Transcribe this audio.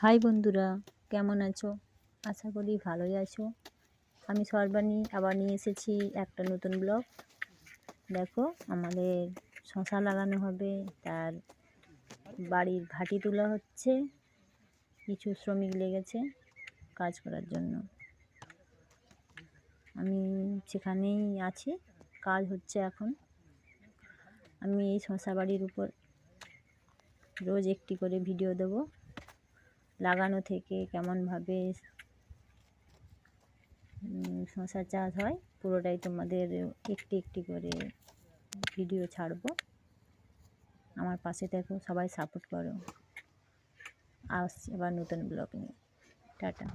High বন্ধুরা, কেমন আছো? আশা করি ভালোই আছো। আমি সর্বাণী আবার নিয়ে এসেছি একটা নতুন ব্লগ। দেখো, আমাদের শশা লাগানো হবে, তার বাড়ির ভাটি তোলা হচ্ছে। কিছু শ্রমিক লেগেছে কাজ করার জন্য। আমি সেখানেই আছি, কাজ হচ্ছে এখন। আমি এই শশা বাড়ির উপর রোজ একটি করে ভিডিও দেবো, লাগানো থেকে কেমনভাবে শশা চাষ হয় পুরোটাই তোমাদের একটি একটি করে ভিডিও ছাড়বো। আমার পাশে দেখো, সবাই সাপোর্ট করো। আসছি আবার নতুন ব্লগ নিয়ে। টাটা।